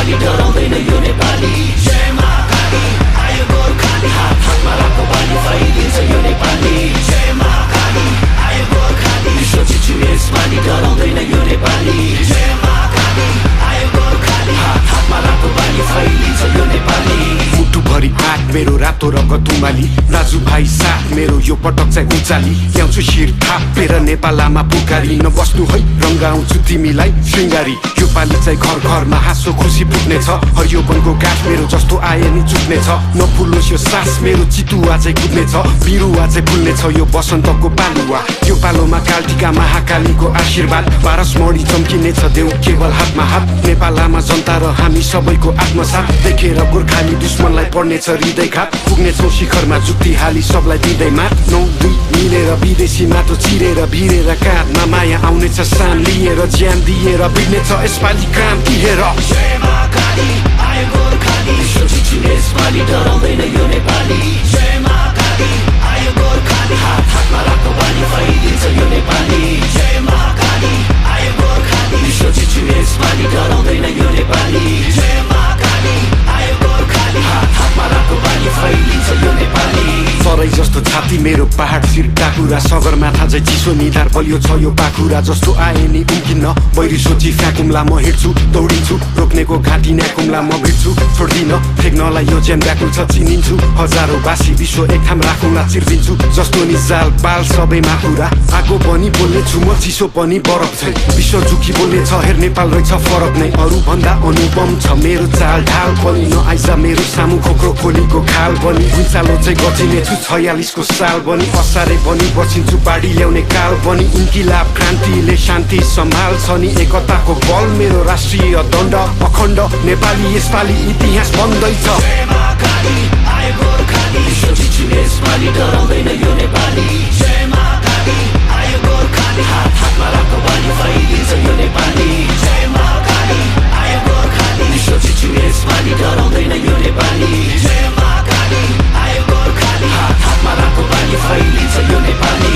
यसपालि डराउँदैन यो नेपाली जय महाकाली आयो गोर्खाली हात हातमा राखो बाली फैलिन्छ यो नेपाली जय महाकाली आयो गोर्खाली विश्व जित्छु यसपालि डराउँदैन यो नेपाली जय महाकाली आयो गोर्खाली हात हातमा राखो बाली फैलिन्छ यो नेपाली मुटुभरि आँट मेरो रातो रगत उमाली दाजुभाइ साथ मेरो यो पटक चाहिँ उचाली ल्याउँछु शिर थापेर नेपालमा पुकारी नबस्नु है रङ्गाउँछु तिमीलाई श्रृङ्गारी यो पालि चाहिँ घर घरमा हाँसो खुसी पुग्नेछ हरियो वनको गाछ मेरो जस्तो आए नि चुक्नेछ नफुलोस् यो सास मेरो चितुवा चाहिँ कुद्नेछ बिरुवा चाहिँ फुल्नेछ यो बसन्तको पालुवा यो पालोमा कालटिका महाकालीको आशीर्वाद पारसमणि चम्किनेछ देऊ केवल हातमा हात नेपालमा जनता र हामी सबैको आत्मसाथ देखेर गोर्खाली दुश्मनलाई पर्नेछ हृदयघात पुग्नेछौँ शिखरमा जुक्ति हाली सबलाई दिँदै मात 9-2 मिलेर विदेशी माटो चिरेर भिरेर काँधमा माया आउनेछ सान लिएर ज्यान दिएर बिग्नेछ यसपालि काम तिहेर जय महाकाली आयो गोर्खाली विश्व जित्छु यसपालि डराउँदैन यो नेपाली जय महाकाली आयो गोर्खाली हात हातमा राखो बाली फैलिन्छ यो नेपाली जय महाकाली आयो गोर्खाली विश्व जित्छु यसपालि डराउँदैन यो नेपाली जय महाकाली आयो गोर्खाली हात हातमा राखो बाली फैलिन्छ यो नेपाली सरै जस्तो छाती मेरो पहाड शिर टाकुरा सगरमाथा चाहिँ चिसो निधार बलियो छ यो पाखुरा जस्तो आए नि उम्किन्न बैरी सोची फ्याकुम्ला म हिँड्छु दौडिन्छु रोक्नेको घाँटी न्याकुम्ला म भिड्छु छोड्दिन फेक्नलाई यो ज्यान व्याकुल छ चिनिन्छु हजारौँ बासी विश्व एक ठाम राखुला चिर्दिन्छु जस्तो नि जाल पाल सबैमा कुरा आगो पनि बोल्ने छु म चिसो पनि बरफ छै विश्व झुकी बोल्ने छ हेर नेपाल रहेछ फरक नै अरू भन्दा अनुपम छ मेरो चाल ढाल पनि नआइज मेरो सामु खोक्रो खोलीको खाल पनि भुइँचालो चाहिँ गचिने छु 46 को साल पनि असारे पनि बसिन्छु बाढी ल्याउने काल पनि इन्किलाब क्रान्तिले शान्ति सम्हाल्छ नि एकताको बल मेरो राष्ट्रिय दण्ड अखण्ड नेपाली यसपालि इतिहास बन्दैछ जय महाकाली आयो गोर्खाली विश्व जित्छु यसपालि डराउँदैन यो नेपाली जय महाकाली आयो गोर्खाली हात हातमा राखो बाली फैलिन्छ यो नेपाली जय महाकाली आयो गोर्खाली विश्व जित्छु यसपालि डराउँदैन यो नेपाली जय महाकाली आयो गोर्खाली हात हातमा राखो बाली फैलिन्छ यो नेपाली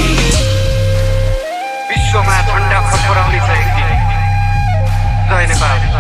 विश्वमा झण्डा फडफडाउने छ एक दिन जय नेपाल।